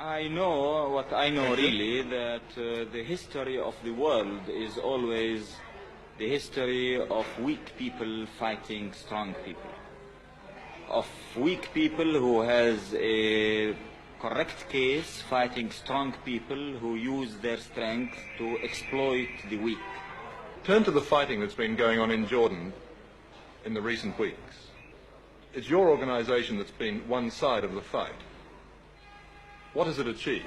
I know what I know really, that the history of the world is always the history of weak people fighting strong people. Of weak people who has a correct case fighting strong people who use their strength to exploit the weak. Turn to the fighting that's been going on in Jordan in the recent weeks. It's your organization that's been one side of the fight. What has it achieved?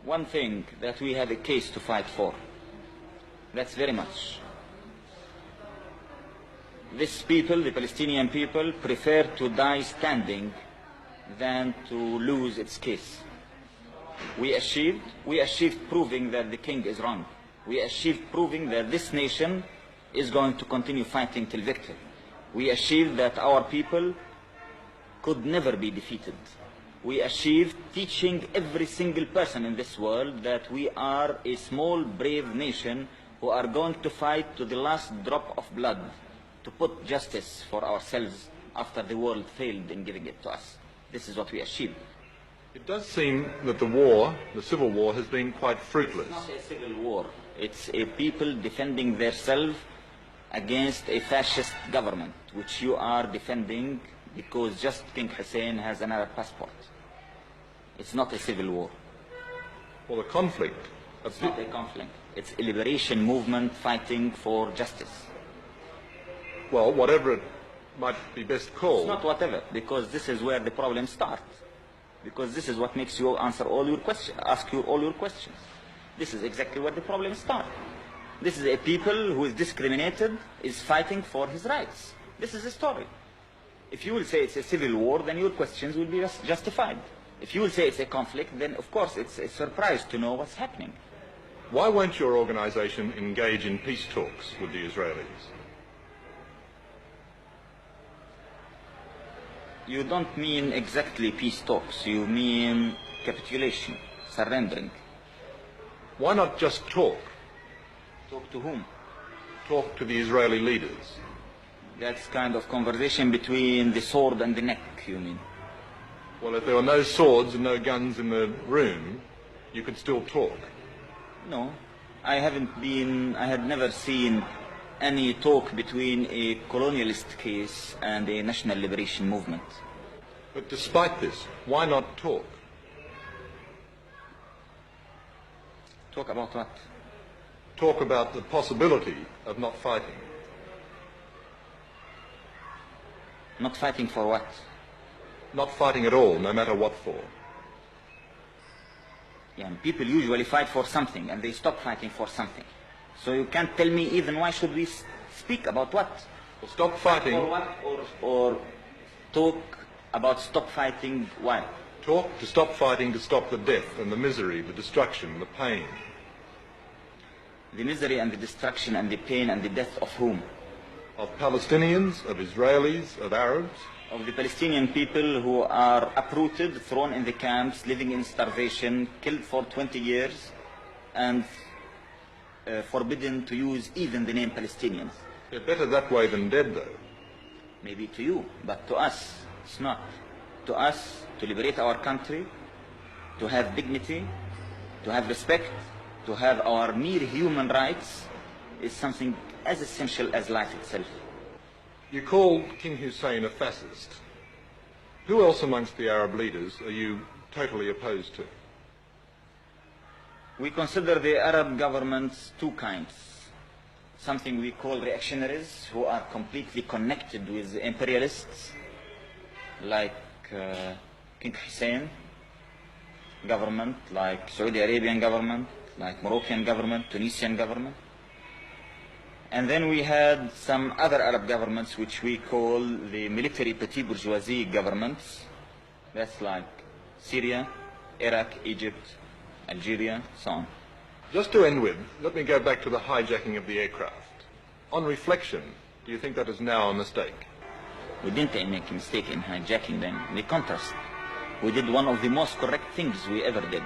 One thing, that we have a case to fight for. That's very much. These people, the Palestinian people, prefer to die standing than to lose its case. We achieved proving that the king is wrong. We achieved proving that this nation is going to continue fighting till victory. We achieved that our people could never be defeated. We achieved teaching every single person in this world that we are a small, brave nation who are going to fight to the last drop of blood to put justice for ourselves after the world failed in giving it to us. This is what we achieved. It does seem that the war, the civil war, has been quite fruitless. It's not a civil war. It's a people defending themselves against a fascist government, which you are defending because just King Hussein has an Arab passport. It's not a civil war. Well, the conflict... It's not a conflict. It's a liberation movement fighting for justice. Well, whatever it might be best called... It's not whatever, because this is where the problem starts. Because this is what makes you answer all your questions, ask you all your questions. This is exactly where the problem starts. This is a people who is discriminated, is fighting for his rights. This is the story. If you will say it's a civil war, then your questions will be justified. If you will say it's a conflict, then of course it's a surprise to know what's happening. Why won't your organization engage in peace talks with the Israelis? You don't mean exactly peace talks, you mean capitulation, surrendering. Why not just talk? Talk to whom? Talk to the Israeli leaders. That's kind of conversation between the sword and the neck, you mean? Well, if there were no swords and no guns in the room, you could still talk. No, I had never seen any talk between a colonialist case and a national liberation movement. But despite this, why not talk? Talk about what? Talk about the possibility of not fighting. Not fighting for what? Not fighting at all, no matter what for. Yeah, people usually fight for something and they stop fighting for something. So you can't tell me even why should we speak about what? Well, stop fighting. For what? Or talk about stop fighting why? Talk to stop fighting, to stop the death and the misery, the destruction, the pain. The misery and the destruction and the pain and the death of whom? Of Palestinians, of Israelis, of Arabs. Of the Palestinian people who are uprooted, thrown in the camps, living in starvation, killed for 20 years, and forbidden to use even the name Palestinians. They're better that way than dead, though. Maybe to you, but to us, it's not. To us, to liberate our country, to have dignity, to have respect, to have our mere human rights, is something as essential as life itself. You called King Hussein a fascist. Who else amongst the Arab leaders are you totally opposed to? We consider the Arab governments two kinds. Something we call reactionaries, who are completely connected with the imperialists, like King Hussein government, like Saudi Arabian government, like Moroccan government, Tunisian government. And then we had some other Arab governments which we call the military petit bourgeoisie governments. That's like Syria, Iraq, Egypt, Algeria, so on. Just to end with, let me go back to the hijacking of the aircraft. On reflection, do you think that is now a mistake? We didn't make a mistake in hijacking them. In the contrast, we did one of the most correct things we ever did.